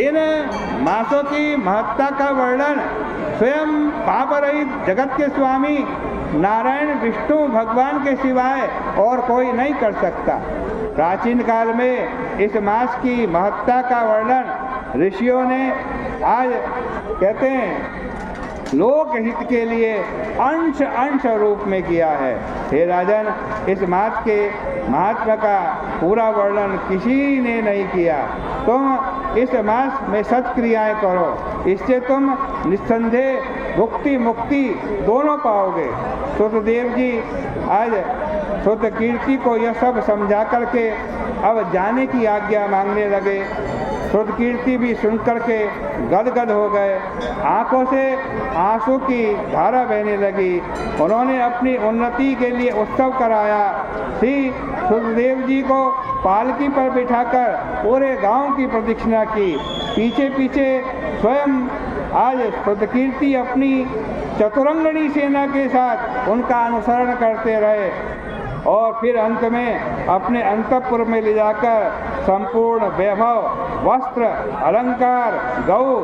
इन मासों की महत्ता का वर्णन स्वयं पाप रहित जगत के स्वामी नारायण विष्णु भगवान के सिवाय और कोई नहीं कर सकता। प्राचीन काल में इस मास की महत्ता का वर्णन ऋषियों ने आज कहते हैं लोक हित के लिए अंश अंश रूप में किया है। हे राजन, इस मास के महात्मा का पूरा वर्णन किसी ने नहीं किया। तुम इस मास में सत्क्रियाएं करो, इससे तुम निस्संदेह भुक्ति मुक्ति दोनों पाओगे। सुतदेव जी आज श्रुतकीर्ति को यह सब समझा करके अब जाने की आज्ञा मांगने लगे। श्रुतकीर्ति भी सुन करके गदगद हो गए, आंखों से आंसू की धारा बहने लगी। उन्होंने अपनी उन्नति के लिए उत्सव कराया। श्री सुखदेव जी को पालकी पर बिठाकर पूरे गांव की प्रदक्षिणा की। पीछे पीछे स्वयं आज श्रुतकीर्ति अपनी चतुरंगणी सेना के साथ उनका अनुसरण करते रहे और फिर अंत में अपने अंतःपुर में ले जाकर संपूर्ण वैभव, वस्त्र, अलंकार, गौ,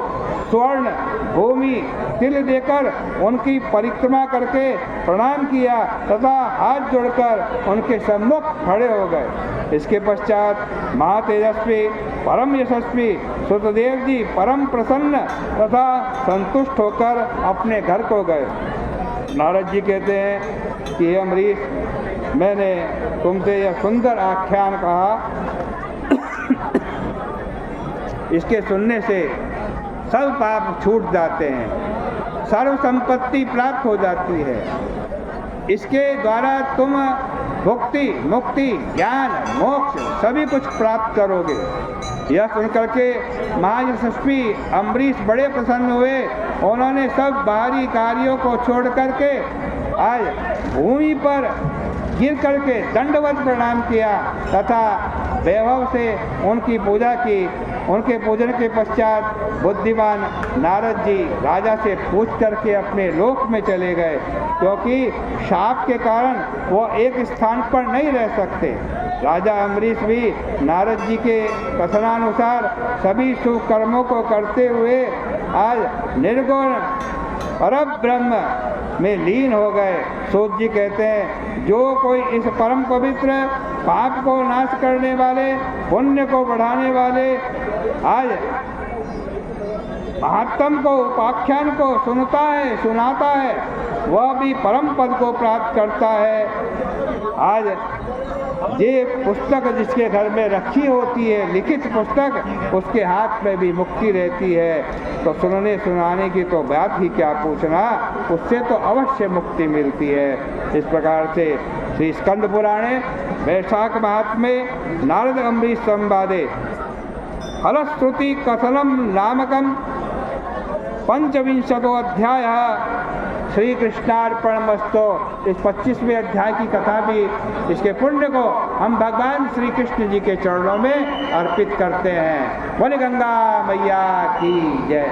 स्वर्ण, भूमि, तिल देकर उनकी परिक्रमा करके प्रणाम किया तथा हाथ जोड़कर उनके सम्मुख खड़े हो गए। इसके पश्चात महातेजस्वी परम यशस्वी सुतदेव जी परम प्रसन्न तथा संतुष्ट होकर अपने घर को गए। नारद जी कहते हैं कि हे अम्बरीश, मैंने तुमसे यह सुंदर आख्यान कहा, इसके सुनने से सब पाप छूट जाते हैं, सर्व संपत्ति प्राप्त हो जाती है। इसके द्वारा तुम भुक्ति मुक्ति ज्ञान मोक्ष सभी कुछ प्राप्त करोगे। यह सुनकर के महायशस्वी अम्बरीश बड़े प्रसन्न हुए। उन्होंने सब बाहरी कार्यों को छोड़ करके आज भूमि पर गिर करके दंडवत प्रणाम किया तथा वैभव से उनकी पूजा की। उनके पूजन के पश्चात बुद्धिमान नारद जी राजा से पूछ करके अपने लोक में चले गए, क्योंकि शाप के कारण वो एक स्थान पर नहीं रह सकते। राजा अम्बरीश भी नारद जी के कथनानुसार सभी शुभ कर्मों को करते हुए आज निर्गुण परब्रह्म में लीन हो गए। सूत जी कहते हैं, जो कोई इस परम पवित्र पाप को नाश करने वाले पुण्य को बढ़ाने वाले आज महात्म को उपाख्यान को सुनता है सुनाता है, वह भी परम पद को प्राप्त करता है। आज ये पुस्तक जिसके घर में रखी होती है, लिखित पुस्तक, उसके हाथ में भी मुक्ति रहती है। तो सुनने सुनाने की तो बात ही क्या पूछना, उससे तो अवश्य मुक्ति मिलती है। इस प्रकार से श्री स्कंद पुराणे वैशाख महात्म्ये नारद अम्बरीश संवादे फलश्रुति कथनम नामकम पंचविंशतो अध्याय श्री कृष्णार्पणमस्तु। इस 25वें अध्याय की कथा भी, इसके पुण्य को हम भगवान श्री कृष्ण जी के चरणों में अर्पित करते हैं। बोले गंगा मैया की जय।